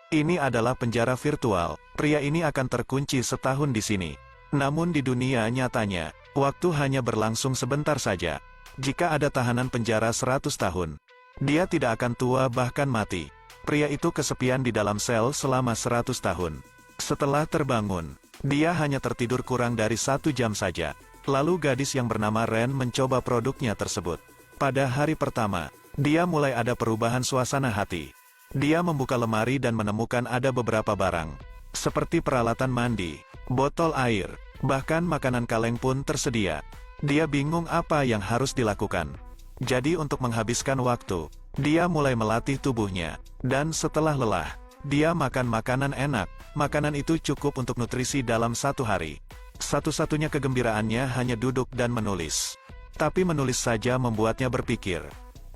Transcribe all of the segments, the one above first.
Ini adalah penjara virtual, pria ini akan terkunci setahun di sini. Namun di dunia nyatanya, waktu hanya berlangsung sebentar saja. Jika ada tahanan penjara 100 tahun, dia tidak akan tua bahkan mati. Pria itu kesepian di dalam sel selama 100 tahun. Setelah terbangun, dia hanya tertidur kurang dari 1 jam saja. Lalu gadis yang bernama Ren mencoba produknya tersebut. Pada hari pertama, dia mulai ada perubahan suasana hati. Dia membuka lemari dan menemukan ada beberapa barang, seperti peralatan mandi, botol air, bahkan makanan kaleng pun tersedia. Dia bingung apa yang harus dilakukan. Jadi untuk menghabiskan waktu, dia mulai melatih tubuhnya, dan setelah lelah, dia makan makanan enak. Makanan itu cukup untuk nutrisi dalam 1 hari. Satu-satunya kegembiraannya hanya duduk dan menulis. Tapi menulis saja membuatnya berpikir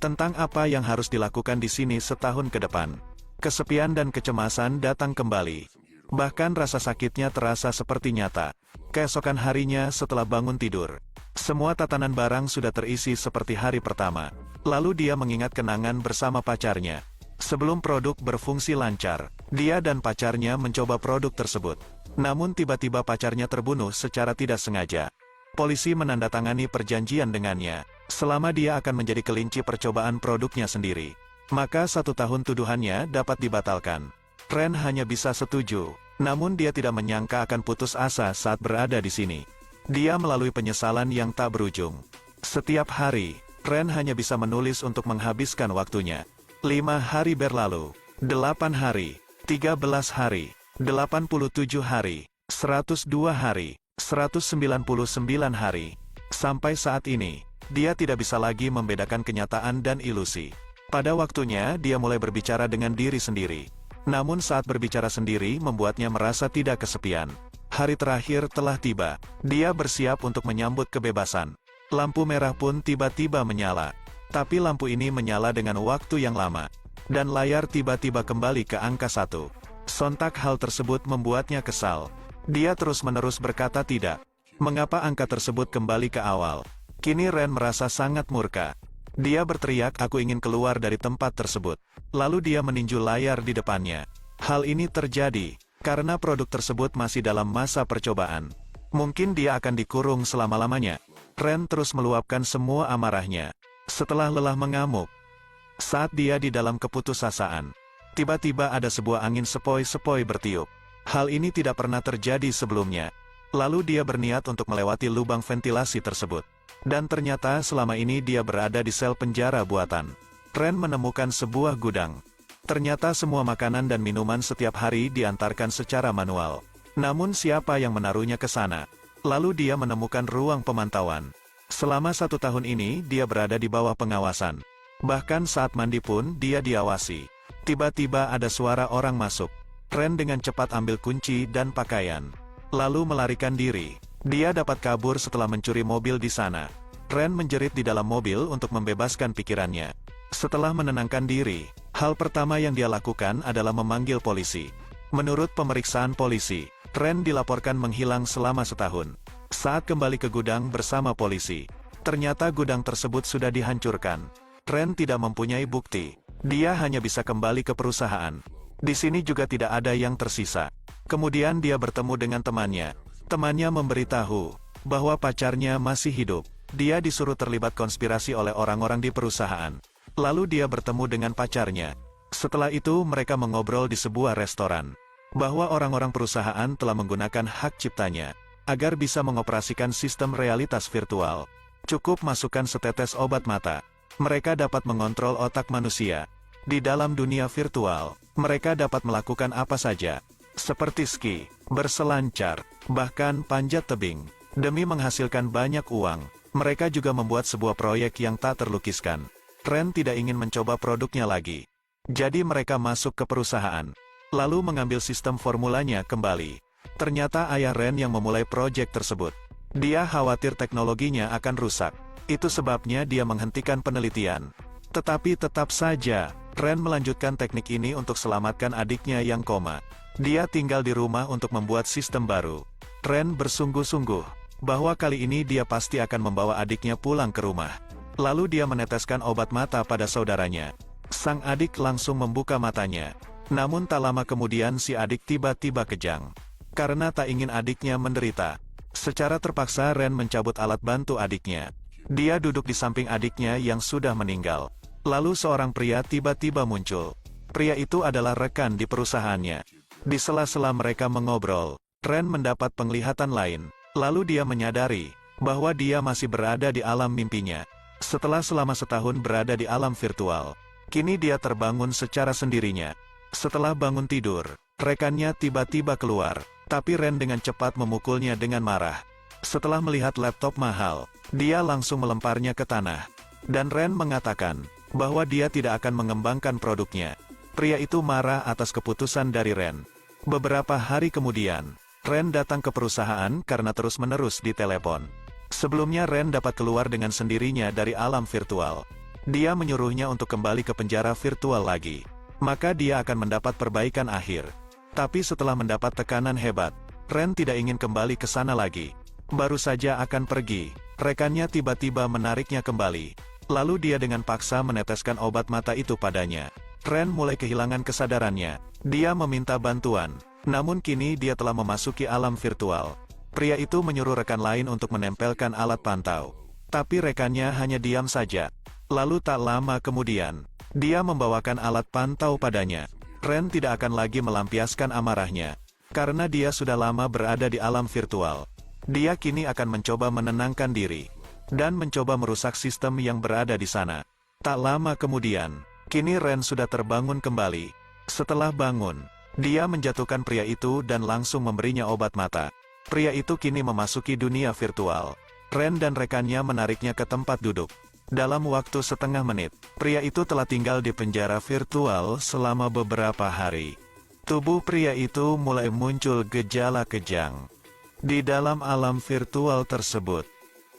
tentang apa yang harus dilakukan di sini setahun ke depan. Kesepian dan kecemasan datang kembali. Bahkan rasa sakitnya terasa seperti nyata. Keesokan harinya setelah bangun tidur, semua tatanan barang sudah terisi seperti hari pertama. Lalu dia mengingat kenangan bersama pacarnya. Sebelum produk berfungsi lancar, dia dan pacarnya mencoba produk tersebut. Namun tiba-tiba pacarnya terbunuh secara tidak sengaja. Polisi menandatangani perjanjian dengannya. Selama dia akan menjadi kelinci percobaan produknya sendiri, maka 1 tahun tuduhannya dapat dibatalkan. Ren hanya bisa setuju, namun dia tidak menyangka akan putus asa saat berada di sini. Dia melalui penyesalan yang tak berujung. Setiap hari, Ren hanya bisa menulis untuk menghabiskan waktunya. 5 hari berlalu, 8 hari, 13 hari, 87 hari, 102 hari, 199 hari. Sampai saat ini, dia tidak bisa lagi membedakan kenyataan dan ilusi. Pada waktunya, dia mulai berbicara dengan diri sendiri. Namun saat berbicara sendiri membuatnya merasa tidak kesepian. Hari terakhir telah tiba. Dia bersiap untuk menyambut kebebasan. Lampu merah pun tiba-tiba menyala. Tapi lampu ini menyala dengan waktu yang lama. Dan layar tiba-tiba kembali ke angka 1. Sontak hal tersebut membuatnya kesal. Dia terus-menerus berkata tidak. Mengapa angka tersebut kembali ke awal? Kini Ren merasa sangat murka. Dia berteriak, "Aku ingin keluar dari tempat tersebut." Lalu dia meninju layar di depannya. Hal ini terjadi karena produk tersebut masih dalam masa percobaan. Mungkin dia akan dikurung selama-lamanya. Ren terus meluapkan semua amarahnya. Setelah lelah mengamuk, saat dia di dalam keputusasaan, tiba-tiba ada sebuah angin sepoi-sepoi bertiup. Hal ini tidak pernah terjadi sebelumnya. Lalu dia berniat untuk melewati lubang ventilasi tersebut. Dan ternyata selama ini dia berada di sel penjara buatan. Ren menemukan sebuah gudang. Ternyata semua makanan dan minuman setiap hari diantarkan secara manual. Namun siapa yang menaruhnya ke sana? Lalu dia menemukan ruang pemantauan. Selama 1 tahun ini dia berada di bawah pengawasan. Bahkan saat mandi pun dia diawasi. Tiba-tiba ada suara orang masuk. Ren dengan cepat ambil kunci dan pakaian, lalu melarikan diri. Dia dapat kabur setelah mencuri mobil di sana. Ren menjerit di dalam mobil untuk membebaskan pikirannya. Setelah menenangkan diri, hal pertama yang dia lakukan adalah memanggil polisi. Menurut pemeriksaan polisi, Ren dilaporkan menghilang selama 1 tahun. Saat kembali ke gudang bersama polisi, ternyata gudang tersebut sudah dihancurkan. Ren tidak mempunyai bukti. Dia hanya bisa kembali ke perusahaan. Di sini juga tidak ada yang tersisa. Kemudian dia bertemu dengan temannya. Temannya memberitahu bahwa pacarnya masih hidup. Dia disuruh terlibat konspirasi oleh orang-orang di perusahaan. Lalu dia bertemu dengan pacarnya. Setelah itu mereka mengobrol di sebuah restoran, bahwa orang-orang perusahaan telah menggunakan hak ciptanya agar bisa mengoperasikan sistem realitas virtual. Cukup masukkan setetes obat mata, mereka dapat mengontrol otak manusia. Di dalam dunia virtual, mereka dapat melakukan apa saja, seperti ski, berselancar, bahkan panjat tebing. Demi menghasilkan banyak uang, mereka juga membuat sebuah proyek yang tak terlukiskan. Ren tidak ingin mencoba produknya lagi. Jadi mereka masuk ke perusahaan, lalu mengambil sistem formulanya kembali. Ternyata ayah Ren yang memulai proyek tersebut. Dia khawatir teknologinya akan rusak. Itu sebabnya dia menghentikan penelitian. Tetapi tetap saja, Ren melanjutkan teknik ini untuk selamatkan adiknya yang koma. Dia tinggal di rumah untuk membuat sistem baru. Ren bersungguh-sungguh bahwa kali ini dia pasti akan membawa adiknya pulang ke rumah. Lalu dia meneteskan obat mata pada saudaranya. Sang adik langsung membuka matanya. Namun tak lama kemudian si adik tiba-tiba kejang. Karena tak ingin adiknya menderita. Secara terpaksa Ren mencabut alat bantu adiknya. Dia duduk di samping adiknya yang sudah meninggal. Lalu seorang pria tiba-tiba muncul. Pria itu adalah rekan di perusahaannya. Di sela-sela mereka mengobrol, Ren mendapat penglihatan lain. Lalu dia menyadari bahwa dia masih berada di alam mimpinya. Setelah selama setahun berada di alam virtual, kini dia terbangun secara sendirinya. Setelah bangun tidur, rekannya tiba-tiba keluar, tapi Ren dengan cepat memukulnya dengan marah. Setelah melihat laptop mahal, dia langsung melemparnya ke tanah. Dan Ren mengatakan bahwa dia tidak akan mengembangkan produknya. Pria itu marah atas keputusan dari Ren. Beberapa hari kemudian, Ren datang ke perusahaan karena terus-menerus ditelepon. Sebelumnya Ren dapat keluar dengan sendirinya dari alam virtual. Dia menyuruhnya untuk kembali ke penjara virtual lagi. Maka dia akan mendapat perbaikan akhir. Tapi setelah mendapat tekanan hebat, Ren tidak ingin kembali ke sana lagi. Baru saja akan pergi, rekannya tiba-tiba menariknya kembali. Lalu dia dengan paksa meneteskan obat mata itu padanya. Ren mulai kehilangan kesadarannya. Dia meminta bantuan. Namun kini dia telah memasuki alam virtual. Pria itu menyuruh rekan lain untuk menempelkan alat pantau. Tapi rekannya hanya diam saja. Lalu tak lama kemudian, dia membawakan alat pantau padanya. Ren tidak akan lagi melampiaskan amarahnya. Karena dia sudah lama berada di alam virtual. Dia kini akan mencoba menenangkan diri. Dan mencoba merusak sistem yang berada di sana. Tak lama kemudian, kini Ren sudah terbangun kembali. Setelah bangun, dia menjatuhkan pria itu dan langsung memberinya obat mata. Pria itu kini memasuki dunia virtual. Ren dan rekannya menariknya ke tempat duduk. Dalam waktu setengah menit, pria itu telah tinggal di penjara virtual selama beberapa hari. Tubuh pria itu mulai muncul gejala kejang. Di dalam alam virtual tersebut,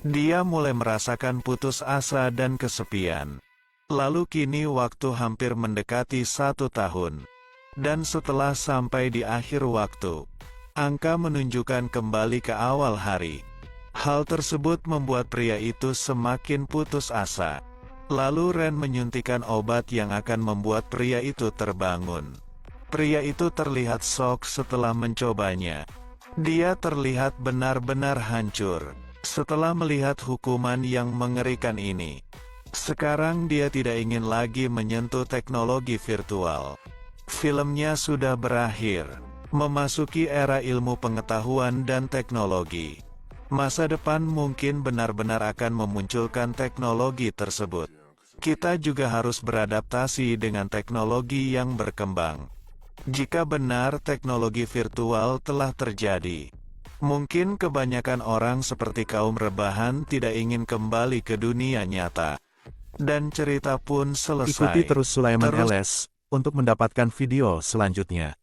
dia mulai merasakan putus asa dan kesepian. Lalu kini waktu hampir mendekati 1 tahun. Dan setelah sampai di akhir waktu, angka menunjukkan kembali ke awal hari. Hal tersebut membuat pria itu semakin putus asa. Lalu Ren menyuntikkan obat yang akan membuat pria itu terbangun. Pria itu terlihat shock setelah mencobanya. Dia terlihat benar-benar hancur setelah melihat hukuman yang mengerikan ini. Sekarang dia tidak ingin lagi menyentuh teknologi virtual. Filmnya sudah berakhir. Memasuki era ilmu pengetahuan dan teknologi. Masa depan mungkin benar-benar akan memunculkan teknologi tersebut. Kita juga harus beradaptasi dengan teknologi yang berkembang. Jika benar teknologi virtual telah terjadi, mungkin kebanyakan orang seperti kaum rebahan tidak ingin kembali ke dunia nyata. Dan cerita pun selesai. Ikuti terus Sulaiman LS untuk mendapatkan video selanjutnya.